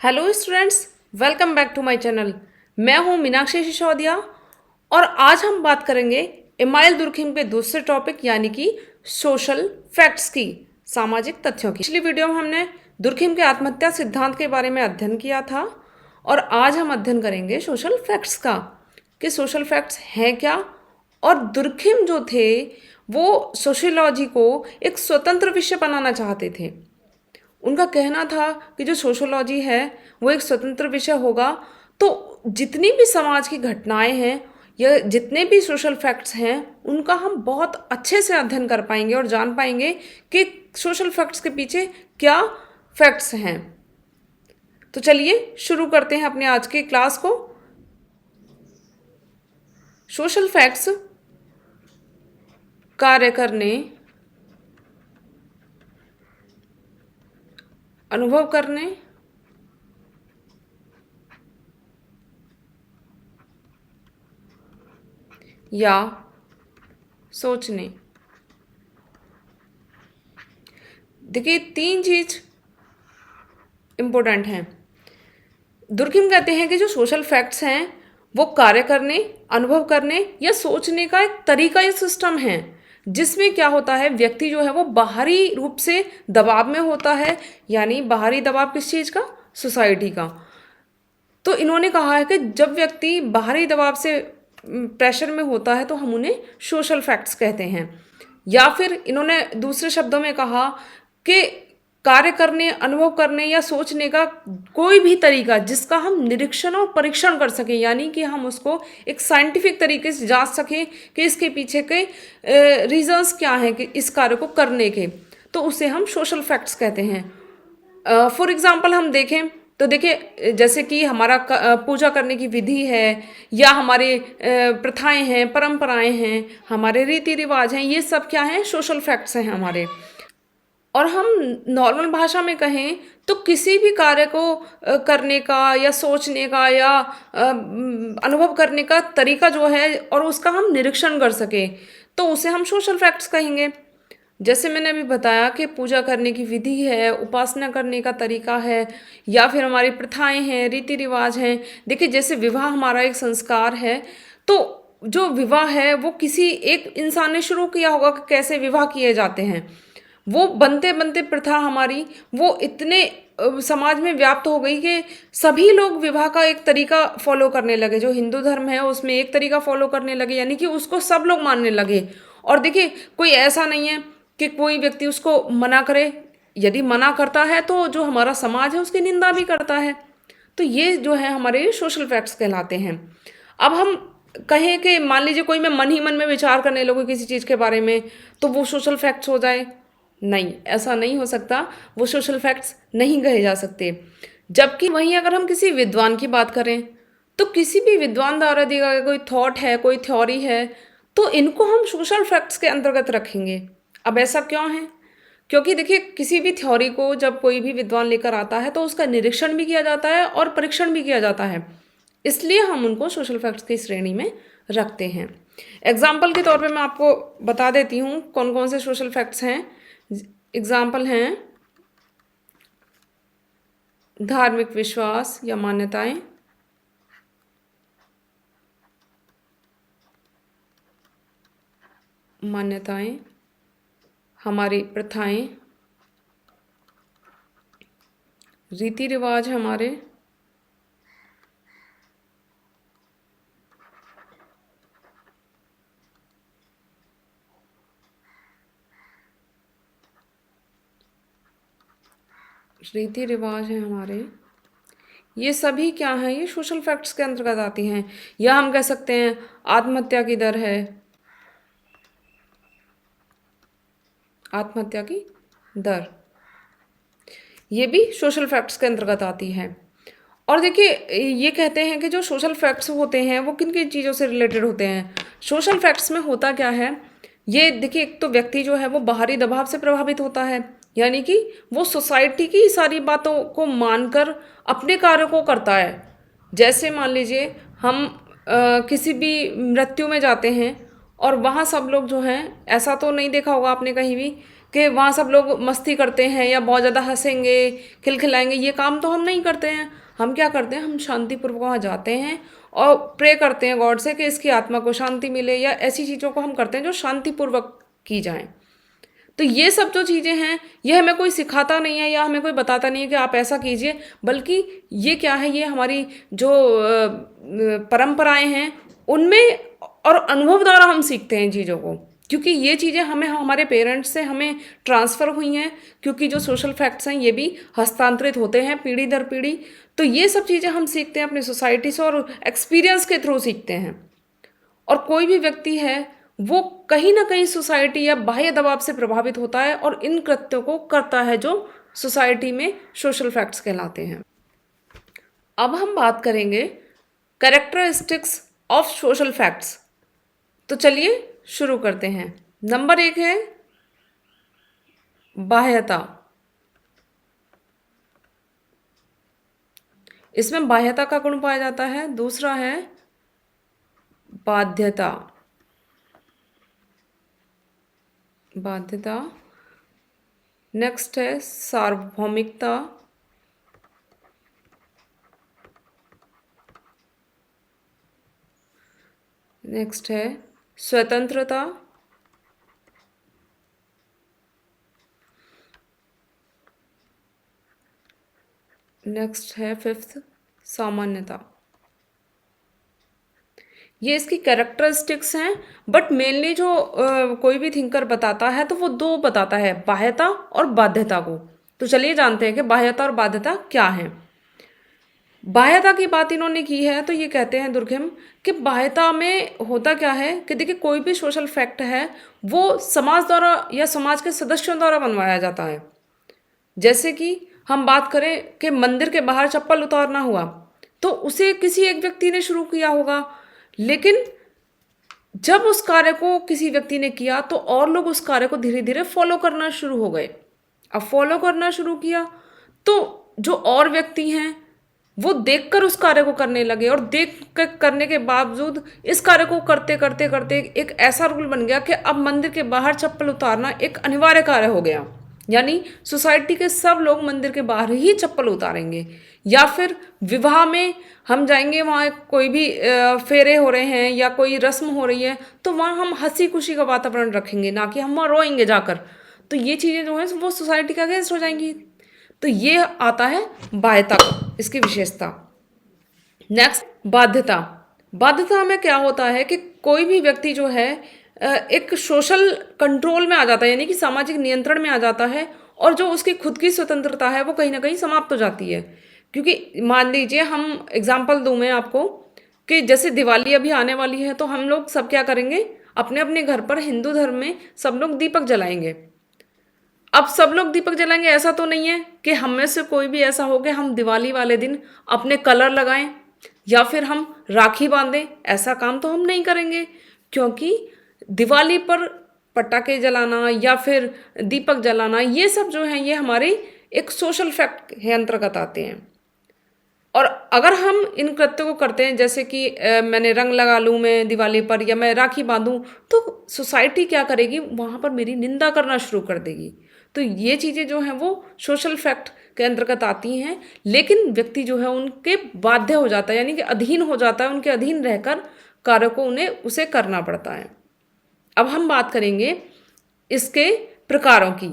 Hello students, welcome back to my channel. मैं हूं मीनाक्षी सिसोदिया और आज हम बात करेंगे इमाइल दुर्खिम के दूसरे टॉपिक यानी कि सोशल फैक्ट्स की, सामाजिक तथ्यों की। पिछली वीडियो में हमने दुर्खिम के आत्महत्या सिद्धांत के बारे में अध्ययन किया था और आज हम अध्ययन करेंगे सोशल फैक्ट्स का कि सोशल फैक्ट्स हैं क्या। और दुर्खिम जो थे वो सोशियोलॉजी को एक स्वतंत्र विषय बनाना चाहते थे। उनका कहना था कि जो सोशोलॉजी है वो एक स्वतंत्र विषय होगा तो जितनी भी समाज की घटनाएं हैं या जितने भी सोशल फैक्ट्स हैं उनका हम बहुत अच्छे से अध्ययन कर पाएंगे और जान पाएंगे कि सोशल फैक्ट्स के पीछे क्या फैक्ट्स हैं। तो चलिए शुरू करते हैं अपने आज के क्लास को। सोशल फैक्ट्स कार्य करने, अनुभव करने या सोचने। देखिए तीन चीज इंपॉर्टेंट हैं। दुर्खिम कहते हैं कि जो सोशल फैक्ट्स हैं वो कार्य करने, अनुभव करने या सोचने का एक तरीका या सिस्टम है जिसमें क्या होता है, व्यक्ति जो है वो बाहरी रूप से दबाव में होता है। यानी बाहरी दबाव किस चीज़ का? सोसाइटी का। तो इन्होंने कहा है कि जब व्यक्ति बाहरी दबाव से प्रेशर में होता है तो हम उन्हें सोशल फैक्ट्स कहते हैं। या फिर इन्होंने दूसरे शब्दों में कहा कि कार्य करने, अनुभव करने या सोचने का कोई भी तरीका जिसका हम निरीक्षण और परीक्षण कर सकें, यानी कि हम उसको एक साइंटिफिक तरीके से जांच सकें कि इसके पीछे के रीजंस क्या हैं कि इस कार्य को करने के, तो उसे हम सोशल फैक्ट्स कहते हैं। फॉर एग्जांपल हम देखें तो देखिए जैसे कि हमारा पूजा करने की विधि है या हमारे प्रथाएं हैं, परंपराएं हैं, हमारे रीति रिवाज हैं, ये सब क्या हैं? सोशल फैक्ट्स हैं हमारे। और हम नॉर्मल भाषा में कहें तो किसी भी कार्य को करने का या सोचने का या अनुभव करने का तरीका जो है और उसका हम निरीक्षण कर सकें तो उसे हम सोशल फैक्ट्स कहेंगे। जैसे मैंने अभी बताया कि पूजा करने की विधि है, उपासना करने का तरीका है या फिर हमारी प्रथाएं हैं, रीति रिवाज हैं। देखिए जैसे विवाह हमारा एक संस्कार है, तो जो विवाह है वो किसी एक इंसान ने शुरू किया होगा कि कैसे विवाह किए जाते हैं। वो बनते बनते प्रथा हमारी वो इतने समाज में व्याप्त हो गई कि सभी लोग विवाह का एक तरीका फॉलो करने लगे। जो हिंदू धर्म है उसमें एक तरीका फॉलो करने लगे, यानी कि उसको सब लोग मानने लगे। और देखिए कोई ऐसा नहीं है कि कोई व्यक्ति उसको मना करे। यदि मना करता है तो जो हमारा समाज है उसकी निंदा भी करता है। तो ये जो है हमारे सोशल फैक्ट्स कहलाते हैं। अब हम कहें कि मान लीजिए कोई मैं मन ही मन में विचार करने लगूँ किसी चीज़ के बारे में तो वो सोशल फैक्ट्स हो जाए? नहीं, ऐसा नहीं हो सकता, वो सोशल फैक्ट्स नहीं कहे जा सकते। जबकि वहीं अगर हम किसी विद्वान की बात करें तो किसी भी विद्वान द्वारा दिया गया कोई थॉट है, कोई थ्योरी है, तो इनको हम सोशल फैक्ट्स के अंतर्गत रखेंगे। अब ऐसा क्यों है? क्योंकि देखिए किसी भी थ्योरी को जब कोई भी विद्वान लेकर आता है तो उसका निरीक्षण भी किया जाता है और परीक्षण भी किया जाता है, इसलिए हम उनको सोशल फैक्ट्स की श्रेणी में रखते हैं। एग्जाम्पल के तौर पे मैं आपको बता देती हूँ कौन कौन से सोशल फैक्ट्स हैं। एग्जाम्पल हैं धार्मिक विश्वास या मान्यताएं, हमारी प्रथाएं, रीति रिवाज हमारे, रीति रिवाज हैं हमारे, ये सभी क्या हैं? ये सोशल फैक्ट्स के अंतर्गत आती हैं। या हम कह सकते हैं आत्महत्या की दर है, आत्महत्या की दर ये भी सोशल फैक्ट्स के अंतर्गत आती है। और देखिए ये कहते हैं कि जो सोशल फैक्ट्स होते हैं वो किन किन चीज़ों से रिलेटेड होते हैं। सोशल फैक्ट्स में होता क्या है, ये देखिए एक तो व्यक्ति जो है वो बाहरी दबाव से प्रभावित होता है, यानी कि वो सोसाइटी की सारी बातों को मानकर अपने कार्य को करता है। जैसे मान लीजिए हम किसी भी मृत्यु में जाते हैं और वहाँ सब लोग जो हैं, ऐसा तो नहीं देखा होगा आपने कहीं भी कि वहाँ सब लोग मस्ती करते हैं या बहुत ज़्यादा हंसेंगे, खिलखिलाएंगे, ये काम तो हम नहीं करते हैं। हम क्या करते हैं, हम शांतिपूर्वक वहाँ जाते हैं और प्रे करते हैं गॉड से कि इसकी आत्मा को शांति मिले, या ऐसी चीज़ों को हम करते हैं जो शांतिपूर्वक की जाएं। तो ये सब जो चीज़ें हैं, ये हमें कोई सिखाता नहीं है या हमें कोई बताता नहीं है कि आप ऐसा कीजिए, बल्कि ये क्या है, ये हमारी जो परंपराएं हैं उनमें और अनुभव द्वारा हम सीखते हैं इन चीज़ों को, क्योंकि ये चीज़ें हमें हमारे पेरेंट्स से हमें ट्रांसफ़र हुई हैं, क्योंकि जो सोशल फैक्ट्स हैं ये भी हस्तांतरित होते हैं पीढ़ी दर पीढ़ी। तो ये सब चीज़ें हम सीखते हैं अपनी सोसाइटी से और एक्सपीरियंस के थ्रू सीखते हैं। और कोई भी व्यक्ति है वो कहीं ना कहीं सोसाइटी या बाह्य दबाव से प्रभावित होता है और इन कृत्यों को करता है जो सोसाइटी में सोशल फैक्ट्स कहलाते हैं। अब हम बात करेंगे कैरेक्टरिस्टिक्स ऑफ सोशल फैक्ट्स। तो चलिए शुरू करते हैं। नंबर 1 है बाह्यता। इसमें बाह्यता का गुण पाया जाता है। दूसरा है बाध्यता। बाध्यता। नेक्स्ट है सार्वभौमिकता। नेक्स्ट है स्वतंत्रता। नेक्स्ट है 5th सामान्यता। ये इसकी कैरेक्टरिस्टिक्स हैं, बट मेनली जो कोई भी थिंकर बताता है तो वो दो बताता है, बाह्यता और बाध्यता को। तो चलिए जानते हैं कि बाह्यता और बाध्यता क्या है। बाह्यता की बात इन्होंने की है तो ये कहते हैं दुर्गम कि बाह्यता में होता क्या है कि देखिए कोई भी सोशल फैक्ट है वो समाज द्वारा या समाज के सदस्यों द्वारा बनवाया जाता है। जैसे कि हम बात करें कि मंदिर के बाहर चप्पल उतारना हुआ तो उसे किसी एक व्यक्ति ने शुरू किया होगा, लेकिन जब उस कार्य को किसी व्यक्ति ने किया तो और लोग उस कार्य को धीरे धीरे फॉलो करना शुरू हो गए। अब फॉलो करना शुरू किया तो जो और व्यक्ति हैं वो देखकर उस कार्य को करने लगे, और देख कर करने के बावजूद इस कार्य को करते करते करते एक ऐसा रूल बन गया कि अब मंदिर के बाहर चप्पल उतारना एक अनिवार्य कार्य हो गया। यानी सोसाइटी के सब लोग मंदिर के बाहर ही चप्पल उतारेंगे। या फिर विवाह में हम जाएंगे, वहाँ कोई भी फेरे हो रहे हैं या कोई रस्म हो रही है तो वहाँ हम हंसी खुशी का वातावरण रखेंगे, ना कि हम वहाँ रोएंगे जाकर। तो ये चीज़ें जो हैं वो सोसाइटी का अगेंस्ट हो जाएंगी। तो ये आता है बाध्यता को, इसकी विशेषता। नेक्स्ट बाध्यता। बाध्यता में क्या होता है कि कोई भी व्यक्ति जो है एक सोशल कंट्रोल में आ जाता है, यानी कि सामाजिक नियंत्रण में आ जाता है, और जो उसकी खुद की स्वतंत्रता है वो कहीं ना कहीं समाप्त हो जाती है। क्योंकि मान लीजिए, हम एग्जाम्पल दूं मैं आपको कि जैसे दिवाली अभी आने वाली है तो हम लोग सब क्या करेंगे, अपने अपने घर पर हिंदू धर्म में सब लोग दीपक जलाएंगे। अब सब लोग दीपक जलाएंगे ऐसा तो नहीं है कि हम में से कोई भी ऐसा हो कि हम दिवाली वाले दिन अपने कलर लगाएं या फिर हम राखी बांधें। ऐसा काम तो हम नहीं करेंगे, क्योंकि दिवाली पर पटाखे जलाना या फिर दीपक जलाना ये सब जो है ये हमारे एक सोशल फैक्ट के अंतर्गत आते हैं। और अगर हम इन कृत्यों को करते हैं, जैसे कि मैंने रंग लगा लूँ मैं दिवाली पर या मैं राखी बांधूँ, तो सोसाइटी क्या करेगी, वहाँ पर मेरी निंदा करना शुरू कर देगी। तो ये चीज़ें जो हैं वो सोशल फैक्ट के अंतर्गत आती हैं, लेकिन व्यक्ति जो है उनके बाध्य हो जाता है, यानी कि अधीन हो जाता है, उनके अधीन रहकर कार्य को उन्हें उसे करना पड़ता है। अब हम बात करेंगे इसके प्रकारों की।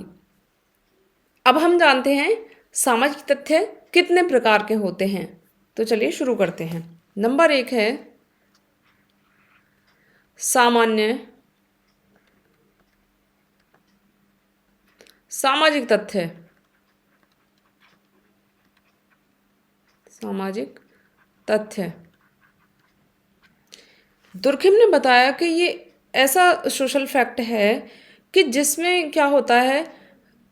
अब हम जानते हैं सामाजिक तथ्य कितने प्रकार के होते हैं, तो चलिए शुरू करते हैं। नंबर 1 है सामान्य सामाजिक तथ्य। सामाजिक तथ्य दुर्खिम ने बताया कि ये ऐसा सोशल फैक्ट है कि जिसमें क्या होता है,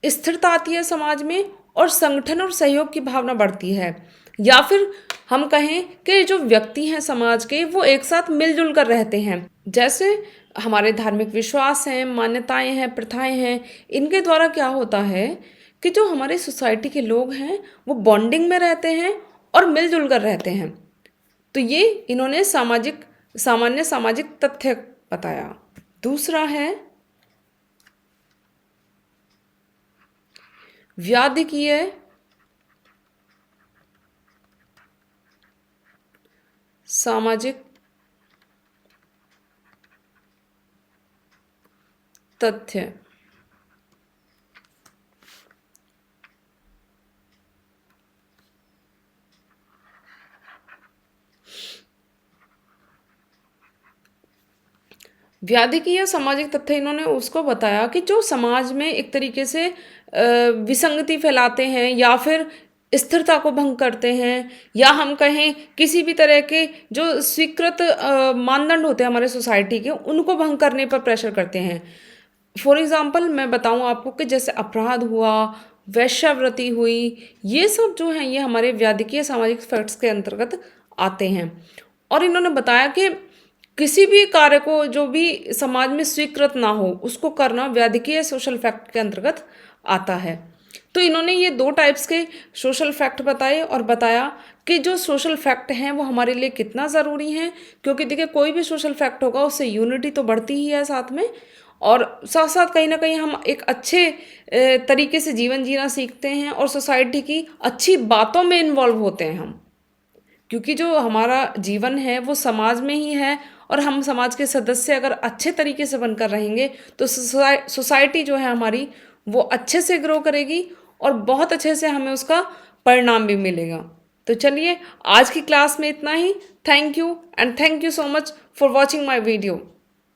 स्थिरता आती है समाज में और संगठन और सहयोग की भावना बढ़ती है। या फिर हम कहें कि जो व्यक्ति हैं समाज के वो एक साथ मिलजुल कर रहते हैं। जैसे हमारे धार्मिक विश्वास हैं, मान्यताएं हैं, प्रथाएं हैं, इनके द्वारा क्या होता है कि जो हमारे सोसाइटी के लोग हैं वो बॉन्डिंग में रहते हैं और मिलजुल कर रहते हैं। तो ये इन्होंने सामान्य सामाजिक तथ्य बताया। दूसरा है व्याधिकीय सामाजिक तथ्य। व्याधिकीय सामाजिक तथ्य इन्होंने उसको बताया कि जो समाज में एक तरीके से विसंगति फैलाते हैं या फिर स्थिरता को भंग करते हैं, या हम कहें किसी भी तरह के जो स्वीकृत मानदंड होते हैं हमारे सोसाइटी के, उनको भंग करने पर प्रेशर करते हैं। फॉर एग्जाम्पल मैं बताऊं आपको कि जैसे अपराध हुआ, वैश्यावृत्ति हुई, ये सब जो हैं ये हमारे व्याधिकीय सामाजिक फैक्ट्स के अंतर्गत आते हैं। और इन्होंने बताया कि किसी भी कार्य को जो भी समाज में स्वीकृत ना हो उसको करना व्याधिकीय सोशल फैक्ट के अंतर्गत आता है। तो इन्होंने ये दो टाइप्स के सोशल फैक्ट बताए और बताया कि जो सोशल फैक्ट हैं वो हमारे लिए कितना ज़रूरी हैं, क्योंकि देखिए कोई भी सोशल फैक्ट होगा उससे यूनिटी तो बढ़ती ही है साथ में, और साथ साथ कहीं ना कहीं हम एक अच्छे तरीके से जीवन जीना सीखते हैं और सोसाइटी की अच्छी बातों में इन्वॉल्व होते हैं हम, क्योंकि जो हमारा जीवन है वो समाज में ही है, और हम समाज के सदस्य अगर अच्छे तरीके से बनकर रहेंगे तो सोसाइटी जो है हमारी वो अच्छे से ग्रो करेगी और बहुत अच्छे से हमें उसका परिणाम भी मिलेगा। तो चलिए आज की क्लास में इतना ही। Thank you and thank you so much for watching my video.